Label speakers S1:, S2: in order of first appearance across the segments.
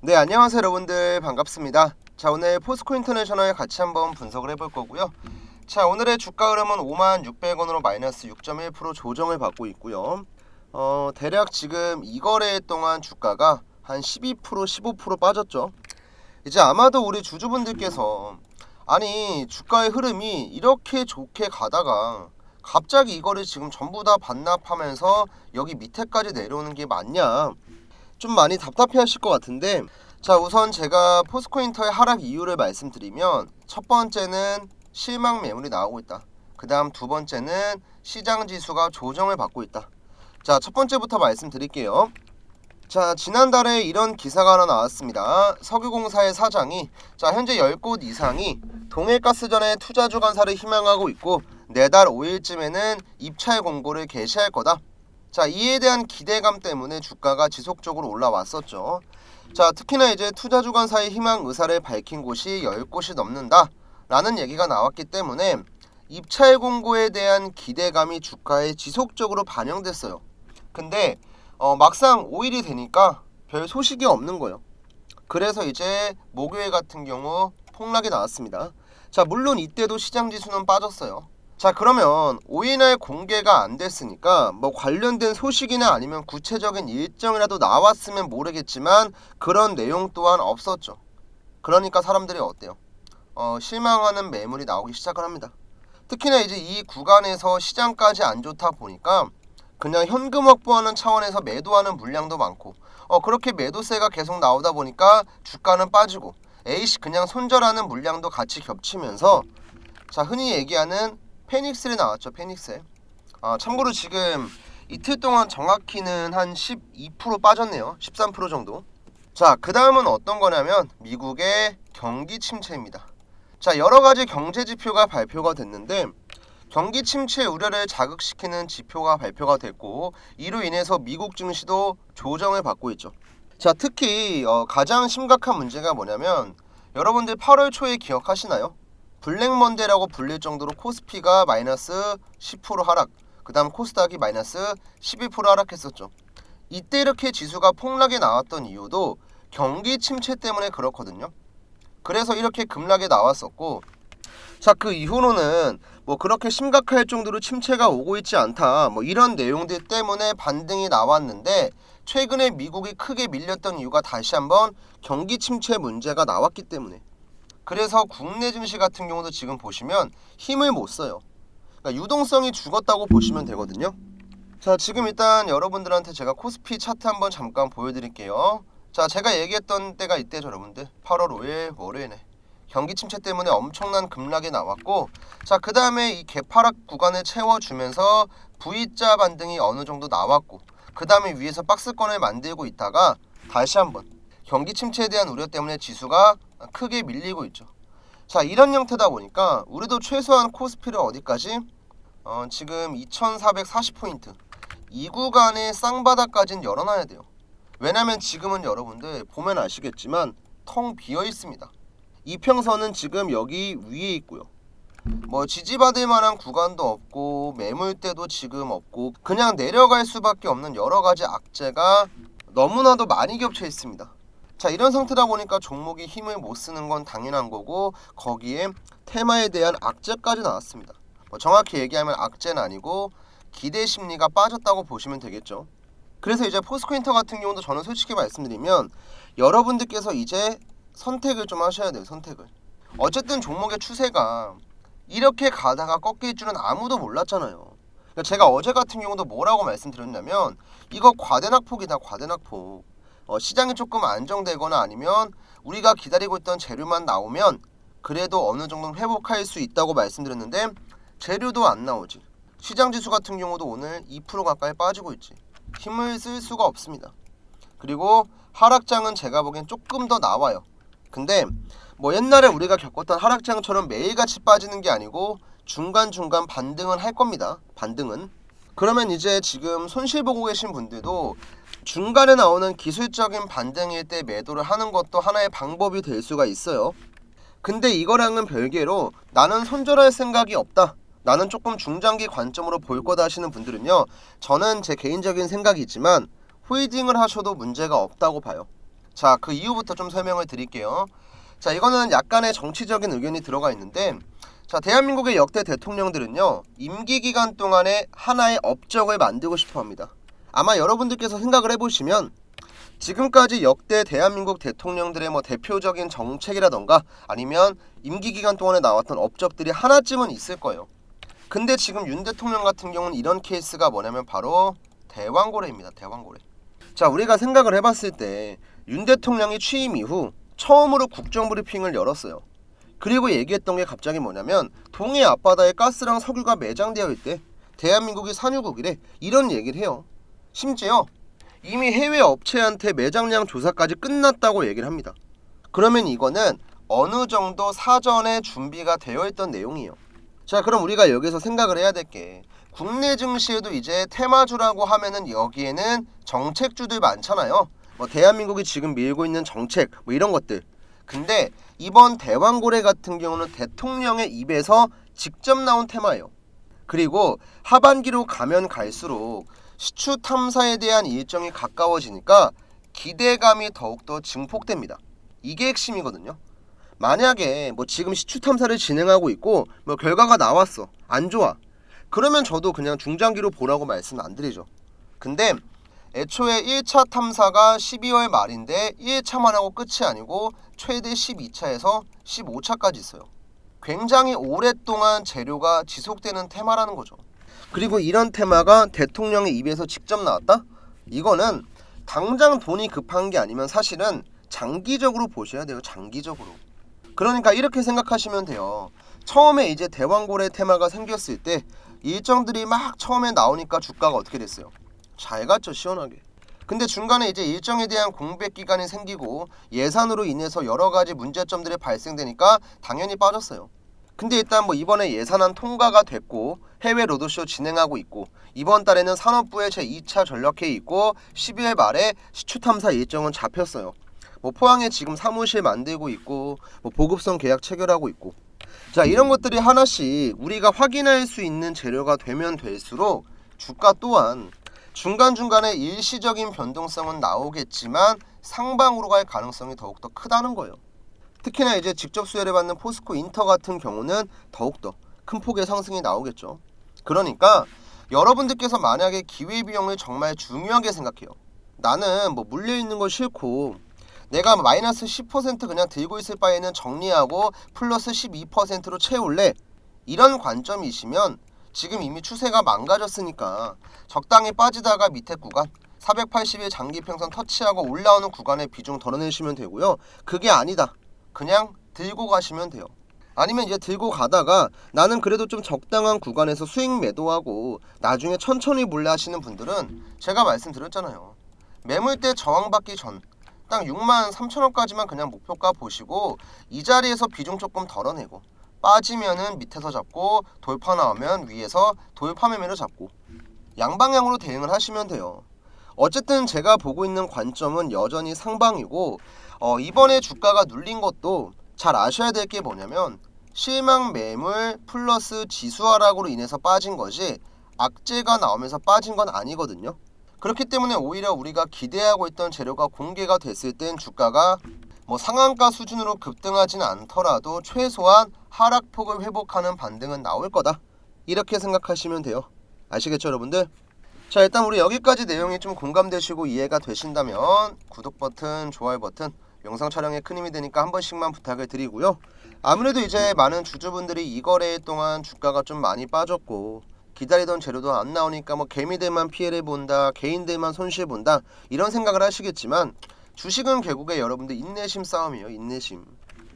S1: 네, 안녕하세요 여러분들, 반갑습니다. 자, 오늘 포스코 인터내셔널 같이 한번 분석을 해볼 거고요. 자, 오늘의 주가 흐름은 56,600원으로 마이너스 6.1% 조정을 받고 있고요. 대략 지금 이 거래 동안 주가가 한 12%, 15% 빠졌죠. 이제 아마도 우리 주주분들께서 아니 주가의 흐름이 이렇게 좋게 가다가 갑자기 이거를 지금 전부 다 반납하면서 여기 밑에까지 내려오는 게 맞냐, 좀 많이 답답해 하실 것 같은데, 자, 우선 제가 포스코인터의 하락 이유를 말씀드리면, 첫 번째는 실망 매물이 나오고 있다. 그 다음 두 번째는 시장 지수가 조정을 받고 있다. 자, 첫 번째부터 말씀드릴게요. 자, 지난달에 이런 기사가 하나 나왔습니다. 석유공사의 사장이 현재 10곳 이상이 동해가스전의 투자 주관사를 희망하고 있고 내달 5일쯤에는 입찰 공고를 개시할 거다. 자, 이에 대한 기대감 때문에 주가가 지속적으로 올라왔었죠. 자, 특히나 이제 투자 주관사의 희망 의사를 밝힌 곳이 10곳이 넘는다 라는 얘기가 나왔기 때문에 입찰 공고에 대한 기대감이 주가에 지속적으로 반영됐어요. 근데 막상 5일이 되니까 별 소식이 없는 거예요. 그래서 이제 목요일 같은 경우 폭락이 나왔습니다. 자, 물론 이때도 시장 지수는 빠졌어요. 자, 그러면 5일날 공개가 안 됐으니까 뭐 관련된 소식이나 아니면 구체적인 일정이라도 나왔으면 모르겠지만 그런 내용 또한 없었죠. 그러니까 사람들이 어때요? 실망하는 매물이 나오기 시작을 합니다. 특히나 이제 이 구간에서 시장까지 안 좋다 보니까 그냥 현금 확보하는 차원에서 매도하는 물량도 많고, 그렇게 매도세가 계속 나오다 보니까 주가는 빠지고 에이씨 그냥 손절하는 물량도 같이 겹치면서, 자, 흔히 얘기하는 페닉셀이 나왔죠. 페닉셀. 참고로 지금 이틀 동안 정확히는 한 12% 빠졌네요. 13% 정도. 자, 그 다음은 어떤 거냐면 미국의 경기 침체입니다. 자, 여러 가지 경제 지표가 발표가 됐는데 경기 침체 우려를 자극시키는 지표가 발표가 됐고, 이로 인해서 미국 증시도 조정을 받고 있죠. 자, 특히 가장 심각한 문제가 뭐냐면, 여러분들 8월 초에 기억하시나요? 블랙먼데이라고 불릴 정도로 코스피가 마이너스 10% 하락, 그 다음 코스닥이 마이너스 12% 하락했었죠. 이때 이렇게 지수가 폭락에 나왔던 이유도 경기 침체 때문에 그렇거든요. 그래서 이렇게 급락에 나왔었고, 자, 그 이후로는 뭐 그렇게 심각할 정도로 침체가 오고 있지 않다, 뭐 이런 내용들 때문에 반등이 나왔는데, 최근에 미국이 크게 밀렸던 이유가 다시 한번 경기 침체 문제가 나왔기 때문에, 그래서 국내 증시 같은 경우도 지금 보시면 힘을 못 써요. 그러니까 유동성이 죽었다고 보시면 되거든요. 자, 지금 일단 여러분들한테 제가 코스피 차트 한번 잠깐 보여드릴게요. 자, 제가 얘기했던 때가 이때죠 여러분들. 8월 5일 월요일에 경기 침체 때문에 엄청난 급락이 나왔고, 자, 그 다음에 이 개파락 구간을 채워주면서 V자 반등이 어느 정도 나왔고, 그 다음에 위에서 박스권을 만들고 있다가 다시 한번 경기 침체에 대한 우려 때문에 지수가 크게 밀리고 있죠. 자, 이런 형태다 보니까 우리도 최소한 코스피를 어디까지? 지금 2440포인트 이 구간의 쌍바닥까지는 열어놔야 돼요. 왜냐면 지금은 여러분들 보면 아시겠지만 텅 비어 있습니다. 이평선은 지금 여기 위에 있고요. 뭐 지지받을 만한 구간도 없고 매물대도 지금 없고 그냥 내려갈 수밖에 없는 여러 가지 악재가 너무나도 많이 겹쳐 있습니다. 자, 이런 상태다 보니까 종목이 힘을 못 쓰는 건 당연한 거고, 거기에 테마에 대한 악재까지 나왔습니다. 뭐 정확히 얘기하면 악재는 아니고 기대 심리가 빠졌다고 보시면 되겠죠. 그래서 이제 포스코인터 같은 경우도 저는 솔직히 말씀드리면 여러분들께서 이제 선택을 좀 하셔야 돼요. 선택을. 어쨌든 종목의 추세가 이렇게 가다가 꺾일 줄은 아무도 몰랐잖아요. 그러니까 제가 어제 같은 경우도 뭐라고 말씀드렸냐면, 이거 과대낙폭이다, 과대낙폭. 시장이 조금 안정되거나 아니면 우리가 기다리고 있던 재료만 나오면 그래도 어느 정도는 회복할 수 있다고 말씀드렸는데, 재료도 안 나오지. 시장 지수 같은 경우도 오늘 2% 가까이 빠지고 있지. 힘을 쓸 수가 없습니다. 그리고 하락장은 제가 보기엔 조금 더 나와요. 근데 뭐 옛날에 우리가 겪었던 하락장처럼 매일같이 빠지는 게 아니고 중간중간 반등은 할 겁니다. 반등은. 그러면 이제 지금 손실 보고 계신 분들도 중간에 나오는 기술적인 반등일 때 매도를 하는 것도 하나의 방법이 될 수가 있어요. 근데 이거랑은 별개로 나는 손절할 생각이 없다, 나는 조금 중장기 관점으로 볼 거다 하시는 분들은요, 저는 제 개인적인 생각이지만 홀딩을 하셔도 문제가 없다고 봐요. 자, 그 이유부터 좀 설명을 드릴게요. 자, 이거는 약간의 정치적인 의견이 들어가 있는데, 자, 대한민국의 역대 대통령들은요, 임기 기간 동안에 하나의 업적을 만들고 싶어 합니다. 아마 여러분들께서 생각을 해보시면 지금까지 역대 대한민국 대통령들의 뭐 대표적인 정책이라던가 아니면 임기 기간 동안에 나왔던 업적들이 하나쯤은 있을 거예요. 근데 지금 윤 대통령 같은 경우는 이런 케이스가 뭐냐면 바로 대왕고래입니다. 대왕고래. 자, 우리가 생각을 해봤을 때 윤 대통령이 취임 이후 처음으로 국정브리핑을 열었어요. 그리고 얘기했던 게 갑자기 뭐냐면 동해 앞바다에 가스랑 석유가 매장되어 있대. 대한민국이 산유국이래. 이런 얘기를 해요. 심지어 이미 해외 업체한테 매장량 조사까지 끝났다고 얘기를 합니다. 그러면 이거는 어느 정도 사전에 준비가 되어 있던 내용이에요. 자, 그럼 우리가 여기서 생각을 해야 될 게 국내 증시에도 이제 테마주라고 하면은 여기에는 정책주들 많잖아요. 뭐 대한민국이 지금 밀고 있는 정책 뭐 이런 것들. 근데 이번 대왕고래 같은 경우는 대통령의 입에서 직접 나온 테마예요. 그리고 하반기로 가면 갈수록 시추 탐사에 대한 일정이 가까워지니까 기대감이 더욱더 증폭됩니다. 이게 핵심이거든요. 만약에 뭐 지금 시추 탐사를 진행하고 있고 뭐 결과가 나왔어. 안 좋아. 그러면 저도 그냥 중장기로 보라고 말씀 안 드리죠. 근데 애초에 1차 탐사가 12월 말인데 1차만 하고 끝이 아니고 최대 12차에서 15차까지 있어요. 굉장히 오랫동안 재료가 지속되는 테마라는 거죠. 그리고 이런 테마가 대통령의 입에서 직접 나왔다? 이거는 당장 돈이 급한 게 아니면 사실은 장기적으로 보셔야 돼요. 장기적으로. 그러니까 이렇게 생각하시면 돼요. 처음에 이제 대왕고래 테마가 생겼을 때 일정들이 막 처음에 나오니까 주가가 어떻게 됐어요? 잘 갔죠, 시원하게. 근데 중간에 이제 일정에 대한 공백 기간이 생기고 예산으로 인해서 여러 가지 문제점들이 발생되니까 당연히 빠졌어요. 근데 일단 뭐 이번에 예산안 통과가 됐고 해외 로드쇼 진행하고 있고 이번 달에는 산업부의 제2차 전력회의 있고 12월 말에 시추 탐사 일정은 잡혔어요. 뭐 포항에 지금 사무실 만들고 있고 뭐 보급선 계약 체결하고 있고. 자, 이런 것들이 하나씩 우리가 확인할 수 있는 재료가 되면 될수록 주가 또한 중간중간에 일시적인 변동성은 나오겠지만 상방으로 갈 가능성이 더욱더 크다는 거예요. 특히나 이제 직접 수혜를 받는 포스코 인터 같은 경우는 더욱더 큰 폭의 상승이 나오겠죠. 그러니까 여러분들께서 만약에 기회비용을 정말 중요하게 생각해요. 나는 뭐 물려있는 거 싫고 내가 마이너스 10% 그냥 들고 있을 바에는 정리하고 플러스 12%로 채울래. 이런 관점이시면 지금 이미 추세가 망가졌으니까 적당히 빠지다가 밑에 구간 480일 장기평선 터치하고 올라오는 구간의 비중 덜어내시면 되고요. 그게 아니다. 그냥 들고 가시면 돼요. 아니면 이제 들고 가다가 나는 그래도 좀 적당한 구간에서 수익 매도하고 나중에 천천히 몰래 하시는 분들은 제가 말씀드렸잖아요. 매물대 저항받기 전 딱 63,000원까지만 그냥 목표가 보시고 이 자리에서 비중 조금 덜어내고 빠지면은 밑에서 잡고 돌파 나오면 위에서 돌파 매매로 잡고 양방향으로 대응을 하시면 돼요. 어쨌든 제가 보고 있는 관점은 여전히 상방이고 이번에 주가가 눌린 것도 잘 아셔야 될 게 뭐냐면 실망 매물 플러스 지수 하락으로 인해서 빠진 거지 악재가 나오면서 빠진 건 아니거든요. 그렇기 때문에 오히려 우리가 기대하고 있던 재료가 공개가 됐을 땐 주가가 뭐 상한가 수준으로 급등하진 않더라도 최소한 하락폭을 회복하는 반등은 나올 거다. 이렇게 생각하시면 돼요. 아시겠죠, 여러분들? 자, 일단 우리 여기까지 내용이 좀 공감되시고 이해가 되신다면 구독 버튼, 좋아요 버튼, 영상 촬영에 큰 힘이 되니까 한 번씩만 부탁을 드리고요. 아무래도 이제 많은 주주분들이 이 거래 동안 주가가 좀 많이 빠졌고 기다리던 재료도 안 나오니까 뭐 개미들만 피해를 본다, 개인들만 손실 본다 이런 생각을 하시겠지만 주식은 결국에 여러분들 인내심 싸움이에요. 인내심.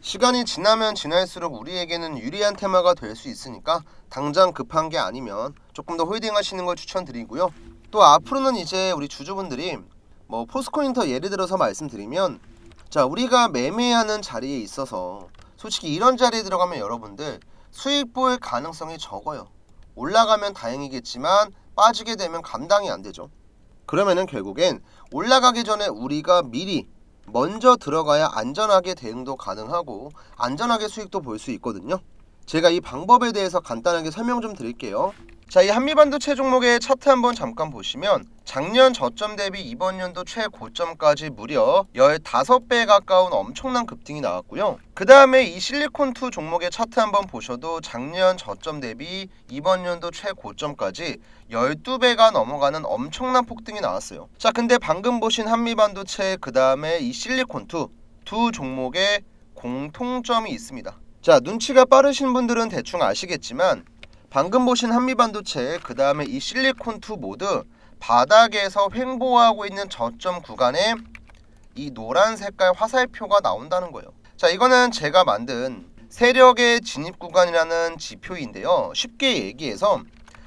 S1: 시간이 지나면 지날수록 우리에게는 유리한 테마가 될 수 있으니까 당장 급한 게 아니면 조금 더 홀딩 하시는 걸 추천드리고요. 또 앞으로는 이제 우리 주주분들이 뭐 포스코인터 예를 들어서 말씀드리면 자, 우리가 매매하는 자리에 있어서 솔직히 이런 자리에 들어가면 여러분들 수익 볼 가능성이 적어요. 올라가면 다행이겠지만 빠지게 되면 감당이 안 되죠. 그러면은 결국엔 올라가기 전에 우리가 미리 먼저 들어가야 안전하게 대응도 가능하고 안전하게 수익도 볼 수 있거든요. 제가 이 방법에 대해서 간단하게 설명 좀 드릴게요. 자, 이 한미반도체 종목의 차트 한번 잠깐 보시면 작년 저점 대비 이번 연도 최고점까지 무려 15배 가까운 엄청난 급등이 나왔고요. 그 다음에 이 실리콘2 종목의 차트 한번 보셔도 작년 저점 대비 이번 연도 최고점까지 12배가 넘어가는 엄청난 폭등이 나왔어요. 자, 근데 방금 보신 한미반도체 그 다음에 이 실리콘2 두 종목의 공통점이 있습니다. 자, 눈치가 빠르신 분들은 대충 아시겠지만 방금 보신 한미반도체 그 다음에 이 실리콘2 모두 바닥에서 횡보하고 있는 저점 구간에 이 노란 색깔 화살표가 나온다는 거예요. 자, 이거는 제가 만든 세력의 진입 구간이라는 지표인데요. 쉽게 얘기해서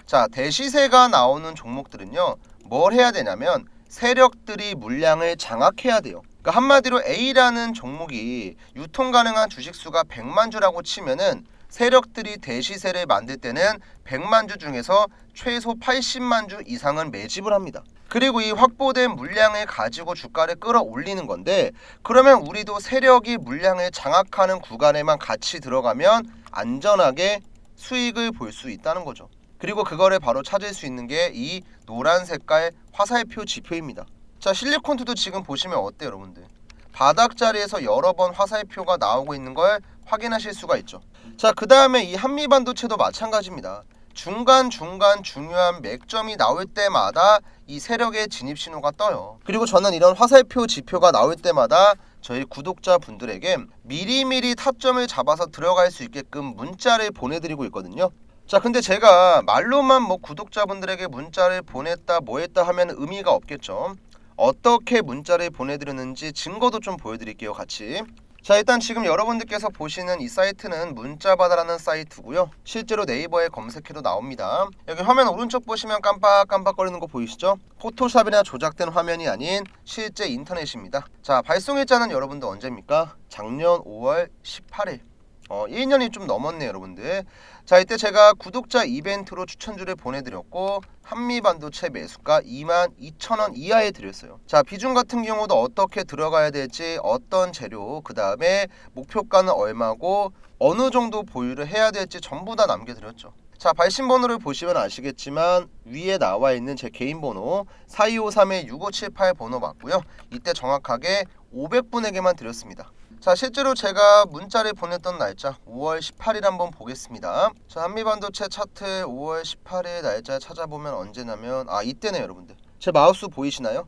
S1: 자, 대시세가 나오는 종목들은요, 뭘 해야 되냐면 세력들이 물량을 장악해야 돼요. 그러니까 한마디로 A라는 종목이 유통 가능한 주식수가 100만 주라고 치면은 세력들이 대시세를 만들 때는 100만 주 중에서 최소 80만 주 이상은 매집을 합니다. 그리고 이 확보된 물량을 가지고 주가를 끌어올리는 건데, 그러면 우리도 세력이 물량을 장악하는 구간에만 같이 들어가면 안전하게 수익을 볼 수 있다는 거죠. 그리고 그거를 바로 찾을 수 있는 게 이 노란 색깔 화살표 지표입니다. 자, 실리콘2도 지금 보시면 어때요, 여러분들? 바닥 자리에서 여러 번 화살표가 나오고 있는 걸 확인하실 수가 있죠. 자, 그 다음에 이 한미반도체도 마찬가지입니다. 중간 중요한 맥점이 나올 때마다 이 세력의 진입 신호가 떠요. 그리고 저는 이런 화살표 지표가 나올 때마다 저희 구독자분들에게 미리미리 타점을 잡아서 들어갈 수 있게끔 문자를 보내드리고 있거든요. 자, 근데 제가 말로만 구독자분들에게 문자를 보냈다 뭐했다 하면 의미가 없겠죠. 어떻게 문자를 보내드렸는지 증거도 좀 보여드릴게요, 같이. 자, 일단 지금 여러분들께서 보시는 이 사이트는 문자바다라는 사이트고요. 실제로 네이버에 검색해도 나옵니다. 여기 화면 오른쪽 보시면 깜빡깜빡거리는 거 보이시죠? 포토샵이나 조작된 화면이 아닌 실제 인터넷입니다. 자, 발송일자는 여러분들 언제입니까? 작년 5월 18일. 1년이 좀 넘었네요, 여러분들. 자, 이때 제가 구독자 이벤트로 추천주를 보내드렸고 한미반도체 매수가 22,000원 이하에 드렸어요. 자, 비중 같은 경우도 어떻게 들어가야 될지, 어떤 재료, 그 다음에 목표가는 얼마고 어느 정도 보유를 해야 될지 전부 다 남겨드렸죠. 자, 발신 번호를 보시면 아시겠지만 위에 나와 있는 제 개인 번호 4253-6578 번호 맞고요. 이때 정확하게 500분에게만 드렸습니다. 자, 실제로 제가 문자를 보냈던 날짜 5월 18일 한번 보겠습니다. 자, 한미반도체 차트 5월 18일 날짜 찾아보면 언제냐면 이때네요, 여러분들. 제 마우스 보이시나요?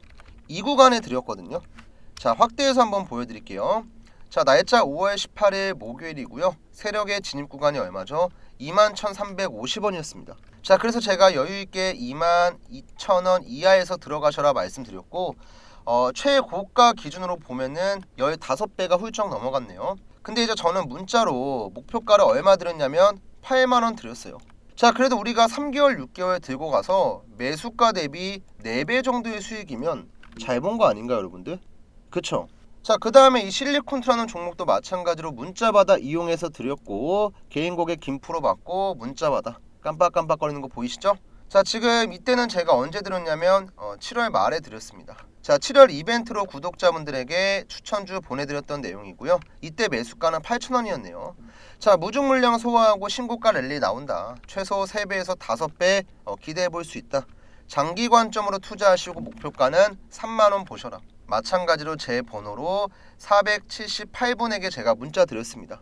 S1: 이 구간에 드렸거든요. 자, 확대해서 한번 보여드릴게요. 자, 날짜 5월 18일 목요일이고요. 세력의 진입 구간이 얼마죠? 21,350원이었습니다. 자, 그래서 제가 여유있게 22,000원 이하에서 들어가셔라 말씀드렸고 최고가 기준으로 보면은 15배가 훌쩍 넘어갔네요. 근데 이제 저는 문자로 목표가를 얼마 드렸냐면 8만원 드렸어요. 자, 그래도 우리가 3개월 6개월 들고 가서 매수가 대비 4배 정도의 수익이면 잘 본 거 아닌가요, 여러분들? 그쵸? 자, 그 다음에 이 실리콘2라는 종목도 마찬가지로 문자받아 이용해서 드렸고 개인 고객 김프로 받고 문자받아 깜빡깜빡거리는 거 보이시죠? 자, 지금 이때는 제가 언제 드렸냐면 7월 말에 드렸습니다. 자, 7월 이벤트로 구독자분들에게 추천주 보내드렸던 내용이고요. 이때 매수가는 8,000원이었네요. 자, 무중물량 소화하고 신고가 랠리 나온다. 최소 3배에서 5배 기대해볼 수 있다. 장기 관점으로 투자하시고 목표가는 3만원 보셔라. 마찬가지로 제 번호로 478분에게 제가 문자 드렸습니다.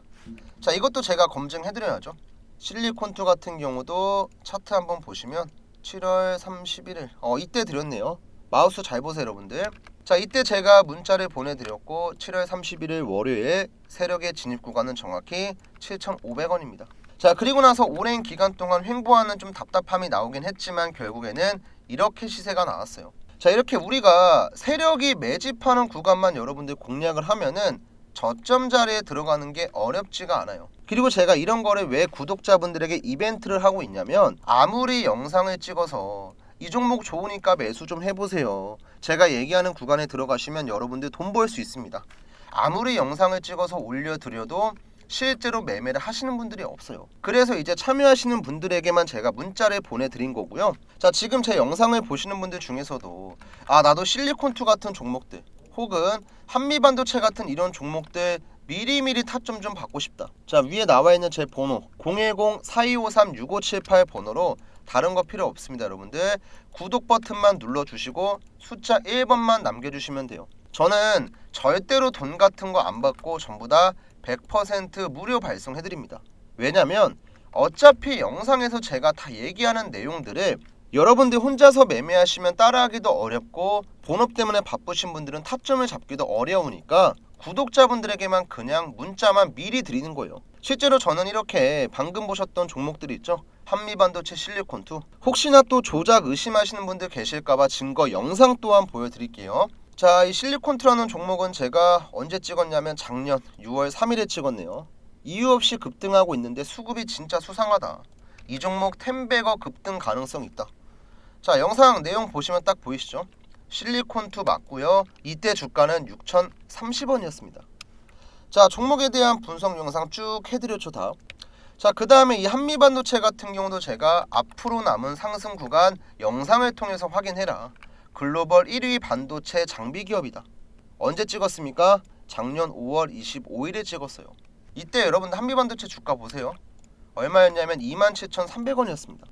S1: 자, 이것도 제가 검증해드려야죠. 실리콘2 같은 경우도 차트 한번 보시면 7월 31일 이때 드렸네요. 마우스 잘 보세요, 여러분들. 자, 이때 제가 문자를 보내드렸고 7월 31일 월요일 세력의 진입 구간은 정확히 7,500원입니다. 자, 그리고 나서 오랜 기간 동안 횡보하는 좀 답답함이 나오긴 했지만 결국에는 이렇게 시세가 나왔어요. 자, 이렇게 우리가 세력이 매집하는 구간만 여러분들 공략을 하면은 저점 자리에 들어가는 게 어렵지가 않아요. 그리고 제가 이런 거를 왜 구독자분들에게 이벤트를 하고 있냐면 아무리 영상을 찍어서 이 종목 좋으니까 매수 좀 해보세요. 제가 얘기하는 구간에 들어가시면 여러분들 돈 벌 수 있습니다. 아무리 영상을 찍어서 올려드려도 실제로 매매를 하시는 분들이 없어요. 그래서 이제 참여하시는 분들에게만 제가 문자를 보내드린 거고요. 자, 지금 제 영상을 보시는 분들 중에서도 나도 실리콘2 같은 종목들 혹은 한미반도체 같은 이런 종목들 미리미리 타점 좀 받고 싶다. 자, 위에 나와 있는 제 번호 010-4253-6578 번호로 다른 거 필요 없습니다. 여러분들 구독 버튼만 눌러주시고 숫자 1번만 남겨주시면 돼요. 저는 절대로 돈 같은 거 안 받고 전부 다 100% 무료 발송해드립니다. 왜냐면 어차피 영상에서 제가 다 얘기하는 내용들을 여러분들 혼자서 매매하시면 따라하기도 어렵고 본업 때문에 바쁘신 분들은 타점을 잡기도 어려우니까 구독자분들에게만 그냥 문자만 미리 드리는 거예요. 실제로 저는 이렇게 방금 보셨던 종목들이 있죠. 한미반도체 실리콘2 혹시나 또 조작 의심하시는 분들 계실까봐 증거 영상 또한 보여드릴게요. 자, 이 실리콘2라는 종목은 제가 언제 찍었냐면 작년 6월 3일에 찍었네요. 이유 없이 급등하고 있는데 수급이 진짜 수상하다. 이 종목 10배거 급등 가능성 있다. 자, 영상 내용 보시면 딱 보이시죠? 실리콘2 맞고요. 이때 주가는 6,030원이었습니다. 자, 종목에 대한 분석 영상 쭉 해드렸죠. 다. 자, 그 다음에 이 한미반도체 같은 경우도 제가 앞으로 남은 상승 구간 영상을 통해서 확인해라. 글로벌 1위 반도체 장비 기업이다. 언제 찍었습니까? 작년 5월 25일에 찍었어요. 이때 여러분들 한미반도체 주가 보세요. 얼마였냐면 27,300원이었습니다.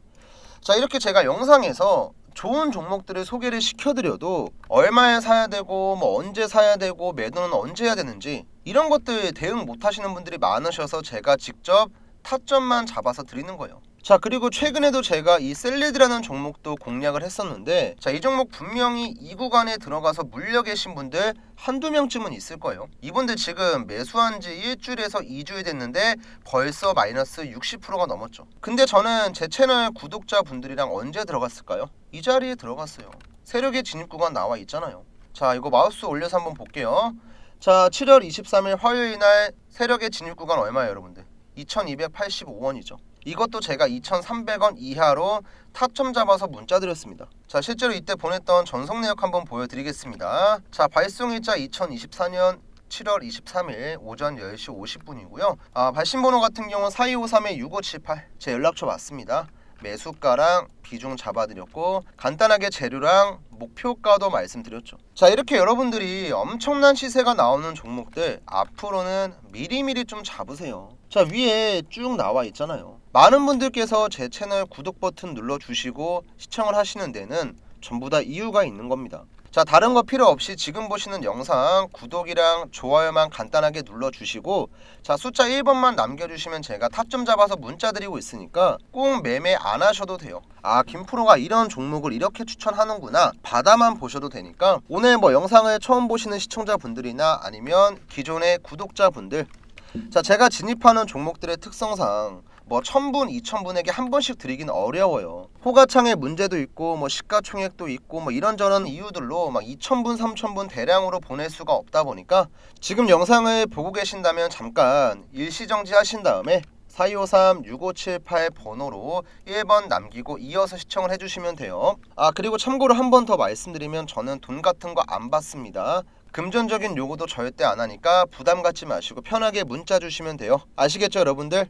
S1: 자, 이렇게 제가 영상에서 좋은 종목들을 소개를 시켜드려도 얼마에 사야 되고 뭐 언제 사야 되고 매도는 언제 해야 되는지 이런 것들 대응 못 하시는 분들이 많으셔서 제가 직접 타점만 잡아서 드리는 거예요. 자, 그리고 최근에도 제가 이 셀리드라는 종목도 공략을 했었는데, 자, 이 종목 분명히 이 구간에 들어가서 물려 계신 분들 한두 명쯤은 있을 거예요. 이분들 지금 매수한 지 일주일에서 2주일 됐는데 벌써 마이너스 60%가 넘었죠. 근데 저는 제 채널 구독자분들이랑 언제 들어갔을까요? 이 자리에 들어갔어요. 세력의 진입 구간 나와 있잖아요. 자, 이거 마우스 올려서 한번 볼게요. 자, 7월 23일 화요일 날 세력의 진입 구간 얼마예요, 여러분들? 2285원이죠. 이것도 제가 2,300원 이하로 타점 잡아서 문자 드렸습니다. 자, 실제로 이때 보냈던 전송 내역 한번 보여드리겠습니다. 자, 발송일자 2024년 7월 23일 오전 10시 50분이고요. 발신번호 같은 경우는 4253-6578 제 연락처 맞습니다. 매수가랑 비중 잡아드렸고 간단하게 재료랑 목표가도 말씀드렸죠. 자, 이렇게 여러분들이 엄청난 시세가 나오는 종목들 앞으로는 미리미리 좀 잡으세요. 자, 위에 쭉 나와 있잖아요. 많은 분들께서 제 채널 구독 버튼 눌러주시고 시청을 하시는 데는 전부 다 이유가 있는 겁니다. 자, 다른 거 필요 없이 지금 보시는 영상 구독이랑 좋아요만 간단하게 눌러주시고, 자, 숫자 1번만 남겨주시면 제가 타점 잡아서 문자 드리고 있으니까 꼭 매매 안 하셔도 돼요. 김프로가 이런 종목을 이렇게 추천하는구나 바다만 보셔도 되니까 오늘 뭐 영상을 처음 보시는 시청자분들이나 아니면 기존의 구독자분들, 자, 제가 진입하는 종목들의 특성상 뭐 1000분, 2000분에게 한 번씩 드리긴 어려워요. 호가창에 문제도 있고 뭐 시가총액도 있고 뭐 이런저런 이유들로 막 2000분, 3000분 대량으로 보낼 수가 없다 보니까 지금 영상을 보고 계신다면 잠깐 일시정지 하신 다음에 4253-6578 번호로 1번 남기고 이어서 시청을 해주시면 돼요. 그리고 참고로 한 번 더 말씀드리면 저는 돈 같은 거 안 받습니다. 금전적인 요구도 절대 안 하니까 부담 갖지 마시고 편하게 문자 주시면 돼요. 아시겠죠, 여러분들?